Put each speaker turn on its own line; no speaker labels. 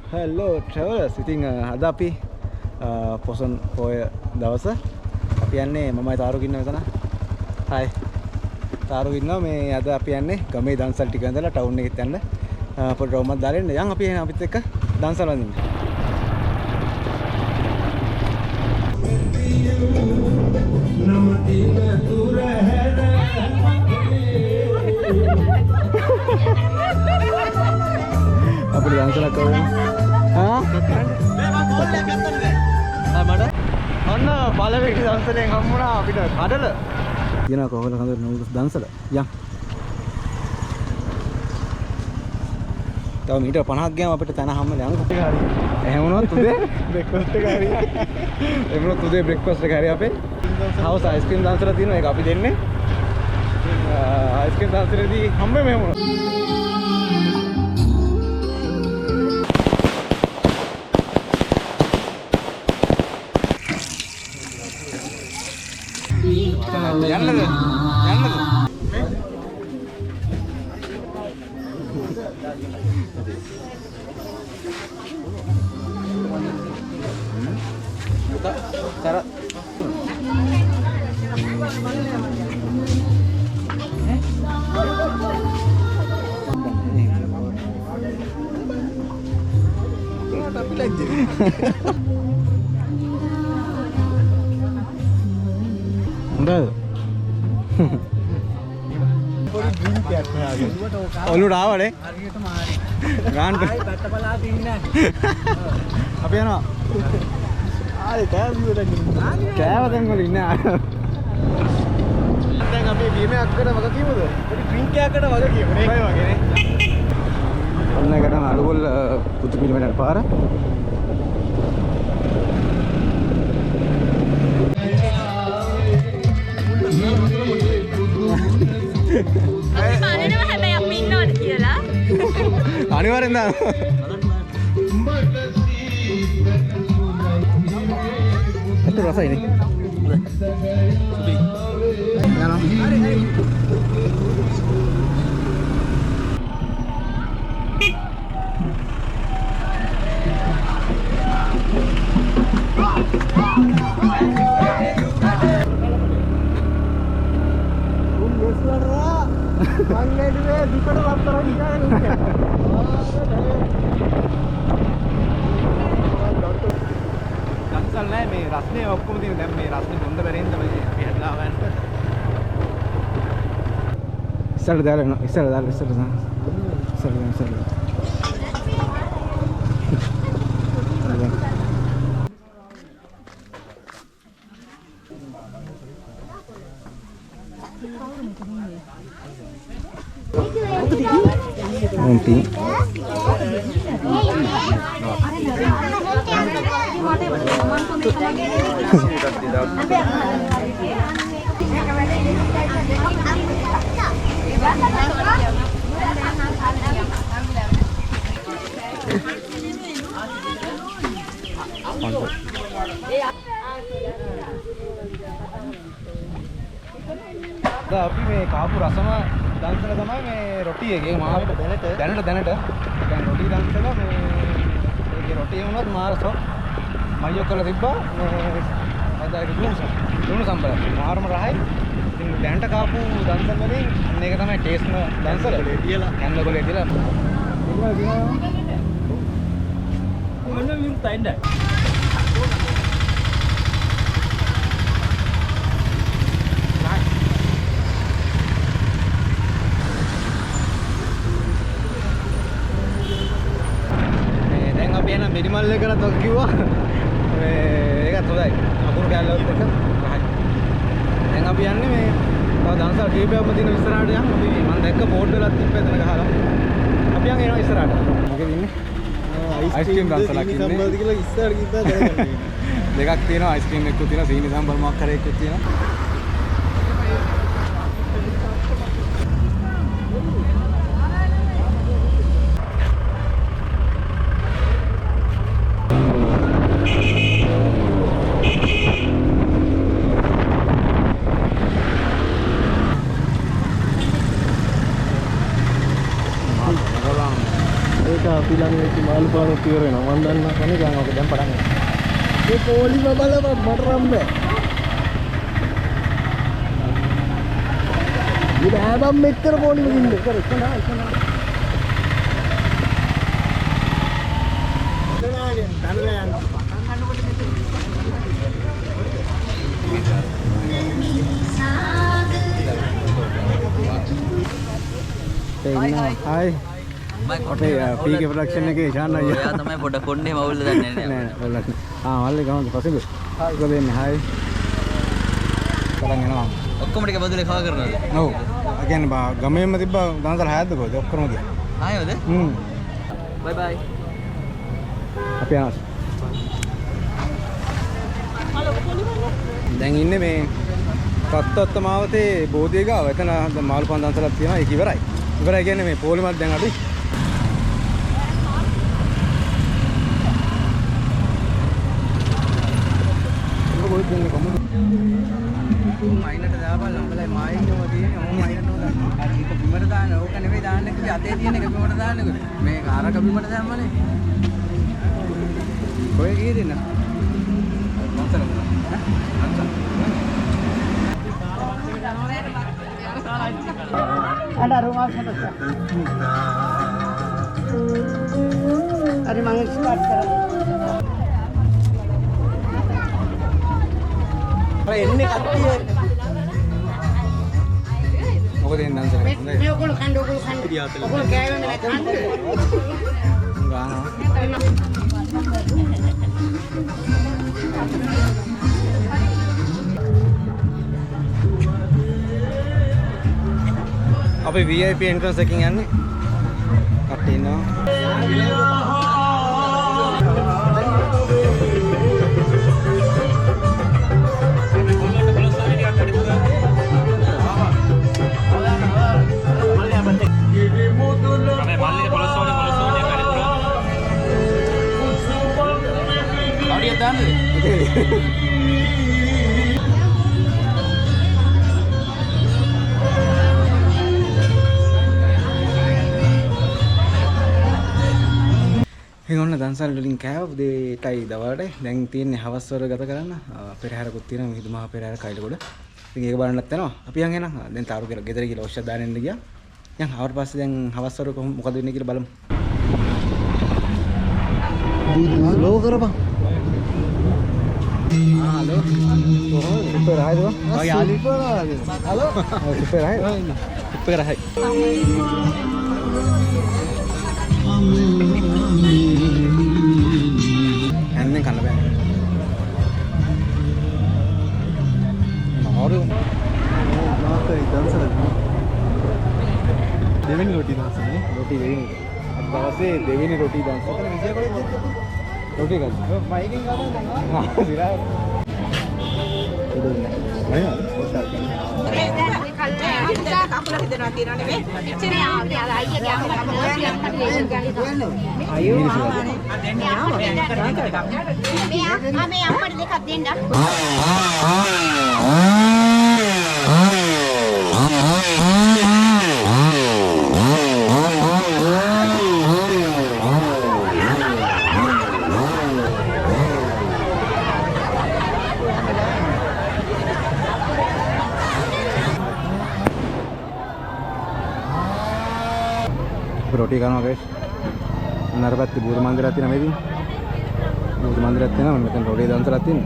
Hello travelers. ඉතින් අද අපි පොසොන් පොය දවස අපි යන්නේ මමයි තාරුක ඉන්න මෙතන. Hi. තාරුක ඉන්නවා මේ අද අපි යන්නේ ගමේ දන්සල් ටික ඉඳලා ටවුන් එකෙත් යන්න. පොඩි රවුමක් දාලා එන්න. යන් අපි එහෙනම් අපිත් එක්ක දන්සල් වඳින්න. අපිට දන්සලක් කරමු. මට ඔන්න පළවෙනි දන්සලෙන් හම්බුණා අපිට කඩල. කියනවා කොහොමද හඳුනන නූඩල්ස් දන්සල. යන්. තව මීටර් 50ක් ගියාම අපිට තන හම්බෙලා යන්. එහෙම වුණොත් උදේ බ්‍රෙක්ෆාස්ට් එක හරි. එහෙම වුණොත් උදේ බ්‍රෙක්ෆාස්ට් එක හරි අපේ හවුස් අයිස්ක්‍රීම් දන්සල තියෙනවා. ඒක අපි දෙන්නේ. අයිස්ක්‍රීම් දන්සලේදී හම්බෙන්නේ එහෙම වුණොත්. යන්නද? Cara tapi lagi udah ඔලුට ආවනේ හරියටම ආරි ගාන්න බැට්ට බලා තින්නේ අපි යනවා ආයේ කෑව දැන් වල ඉන්නේ දැන් අපි බීමයක්කට වග කියමුද පොඩි ඩ්‍රින්ක් එකකට වග කියමු නේ ඒ වගේනේ ඔන්න එකටම අලුගොල්ල පුතු පිළිමයට පාර අනිවාර්යෙන් දාන්න. අත රසයිනේ. සුපි. යනවා. මංගේදී දුකට වත්තරන් කියන්නේ. දන්සල් නෑ මේ රස්නේ ඔක්කොම තියෙන දැන් මේ රස්නේ බොන්ද බැරෙන්න තමයි අපි හැදලා ගන්න. ඉස්සර දාලා ඉස්සර දාලා. Nanti අපි මේ කාපු රසම දන්සල තමයි මේ රොටි එකේ මාවට දැනට දැන් රොටි දන්සල මේ ඒකේ රොටි වුණත් මාරසෝ මයියෝ කරලා තිබ්බා මේ අදායි දුණු සම්බර මාරම රහයි ඉතින් දැනට කාපු දන්සල වලින් මේක තමයි ටේස්ට්ම දන්සල කියලා යන්න ගොලේ කියලා මොන මින් තයින්ද මිනිමල් එකකට තොක් කිව්වා මේ ඒකත් හොඳයි අකුරු කැල්ලවත් එක රහයි දැන් අපි යන්නේ මේ තව දන්සල් කීපයක්ම තියෙන ඉස්සරහට යන්න අපි මම දැක්ක බෝඩ් වලත් තිබ්බ එතන ගහලා අපි යන් එනවා ඉස්සරහට මොකද ඉන්නේ අයිස්ක්‍රීම් දන්සලක් ඉන්නේ සම්බන්ධ කියලා ඉස්සරහට ගිහින් දැනගන්න දෙකක් තියෙනවා අයිස්ක්‍රීම් එකක් තියෙනවා සීනි සම්බල් මොකක් හරි එකක් තියෙනවා
ඊළඟ වෙච්ච මාළු පාන ඉවර වෙනවා. මම දන්නවා කන්නේ දැන් ඔක දැන් පටන් ගන්නවා. මේ පොලිම බලපන් මට රම්බෑ. ඉත හැබම් මෙච්චර පොලිම දින්නේ. කර එක නා.
Hai. අපේ PK ප්‍රොඩක්ෂන් එකේ ඉෂාන් අයියා.
ඔයා තමයි පොඩ කොණ්ඩේ මවුල්ද දන්නේ
නෑ නෑ. මල්ලි ගමන් පසුදු. මොකද වෙන්නේ? හායි. බලන් යනවා.
ඔක්කොම ටික බදුලේ කව කරනවද?
ඔව්. ඒ කියන්නේ ගමේම තිබ්බ දන්සල් 6ක්ද කොහෙද ඔක්කොම ගියා.
ආයෙද? බයි බයි.
අපි යනවා. දැන් ඉන්නේ මේ කත්තොත්ත මාවතේ බෝධිය ගාව. එතන මාළු පාන් දන්සලක් තියෙනවා. ඒක ඉවරයි. ඉවරයි කියන්නේ මේ පොලිමත් දැන් අපි
මයිනට දාපන් ලම්බලයි මායින්නම තියෙන්නේ ඕම මයිනට උදා. අර ඒක බිමට දාන්න ඕක නෙවෙයි දාන්න කිව්වේ අතේ තියෙන එක බිමට දාන්නකො. මේක අරක බිමට දැම්මනේ.
කොහෙ ගියේද නා?
මොන්සල.
ada rumah satu hari manggil start
එන්නේ කට්ටිය මොකද එන්නේ දන්සල් හොඳයි
මේ ඔයගොල්ලෝ කන්න ඔයගොල්ලෝ කෑවෙන්නේ නැහැ කන්න
ගානවා අපි VIP entrance එකකින් යන්නේ කට්ටිය ඉන්නවා ඔන්න දන්සල් වලින් කෑව දෙටයි දවල්ට දැන් තියෙන්නේ හවස් වර ගත කරන්න පෙරහැරකුත් තියෙනවා මිහිඳු මහ පෙරහැර කයිලගොඩ ඉතින් ඒක බලන්නත් යනවා අපි යන් එනවා දැන් තාරු කියලා ගෙදර ගිහලා ඔෂ්ෂ දාන්න ගියා දැන් ආවට පස්සේ දැන් හවස් වර මොකද වෙන්නේ කියලා බලමු
ලෝ කරපන්
හලෝ කොහොමද සුපර් හයිද ඔය යාළුවෙක් හලෝ සුපර් හයි සුපර් හයි හැන්නෙන් කන්න බෑ මාරු
මාතේ දන්සල දෙවෙනි රොටි දන්සලනේ
රොටි වෙයින් අද දවසේ දෙවෙනි රොටි දන්සල රොටි ගන්න මයිකින් ගන්න දැන් සිරා रोटी खाना गैस नरपत्ती बुद्ध मंदिर आती ना मेरी बुद्ध मंदिर आती ना मैं रोटी दांसर आती ना